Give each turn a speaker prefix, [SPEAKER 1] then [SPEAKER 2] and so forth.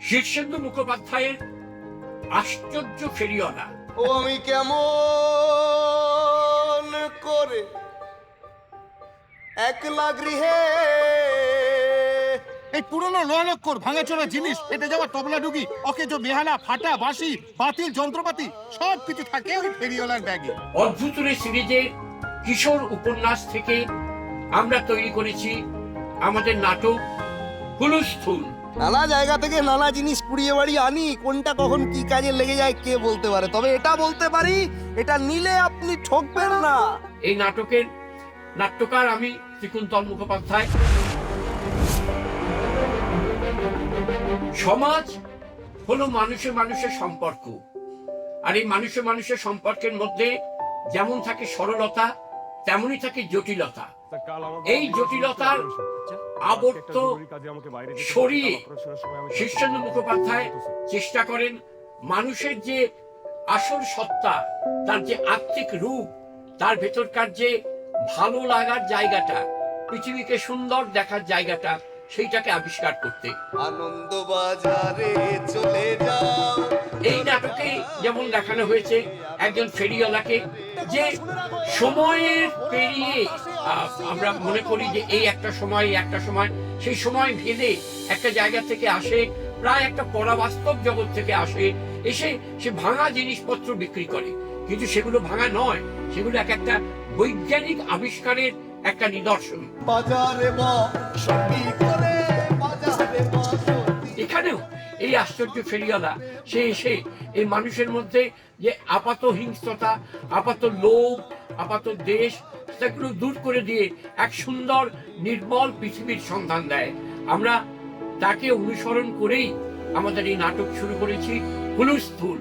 [SPEAKER 1] শীর্ষেন্দু মুখোপাধ্যায়ের আশ্চর্য ফেরিওয়ালা।
[SPEAKER 2] ও আমি কেমন করে একলা গৃহে
[SPEAKER 3] এই পুরনো লক্ষর ভাঙাচোরা জিনিস, এটা যাওয়া তবলা ডুগি, অকেজো বেহালা, ফাটা বাঁশি, বাতিল যন্ত্রপাতি সব কিছু থাকে ওই ফেরিওয়ালার ব্যাগে।
[SPEAKER 1] অদ্ভুতুরে সিরিজের কিশোর উপন্যাস থেকে আমরা তৈরি করেছি আমাদের নাটক হুলস্থুল।
[SPEAKER 2] নানা জায়গা থেকে নানা জিনিস কুড়িয়ে বাড়ি আনি, কোনটা কখন কি কাজে লেগে যায় কে বলতে পারে। তবে এটা বলতে পারি, এটা নিলে আপনি ঠকবেন না।
[SPEAKER 1] এই নাটকের নাট্যকার আমি ত্রিকুন্তল মুখোপাধ্যায়। সমাজ হলো মানুষে মানুষের সম্পর্ক, আর এই মানুষে মানুষের সম্পর্কের মধ্যে যেমন থাকে সরলতা, তেমনই থাকে জটিলতা। এই জটিলতার আবর্ত সরিয়ে শীর্ষেন্দু মুখোপাধ্যায় চেষ্টা করেন মানুষের যে আসল সত্তা, তার যে আত্মিক রূপ, তার ভেতরকার যে ভালো লাগার জায়গাটা, পৃথিবীকে সুন্দর দেখার জায়গাটা, সেইটাকে আবিষ্কার করতে।
[SPEAKER 2] আনন্দ বাজারে চলে যাও।
[SPEAKER 1] এই নাটকে যেমন দেখানো হয়েছে একজন ফেরিওয়ালাকে, যে সময়ের পেরিয়ে আমরা মনে করি যে এই একটা সময় সেই সময় ভেদে একটা জায়গা থেকে আসে, প্রায় একটা পরাবাস্তব জগৎ থেকে আসে, এসে সে ভাঙা জিনিসপত্র বিক্রি করে। কিন্তু সেগুলো ভাঙা নয়, সেগুলো এক একটা বৈজ্ঞানিক আবিষ্কারের একটা নিদর্শন।
[SPEAKER 2] বাজারে
[SPEAKER 1] এখানেও এই আশ্চর্য ফেরিওয়ালা সে এসে এই মানুষের মধ্যে যে আপাত হিংস্রতা, আপাত লোভ, আপাত দেশ, সেগুলো দূর করে দিয়ে এক সুন্দর নির্মল পৃথিবীর সন্ধান দেয়। আমরা তাকে অনুসরণ করেই আমাদের এই নাটক শুরু করেছি হুলস্থুল।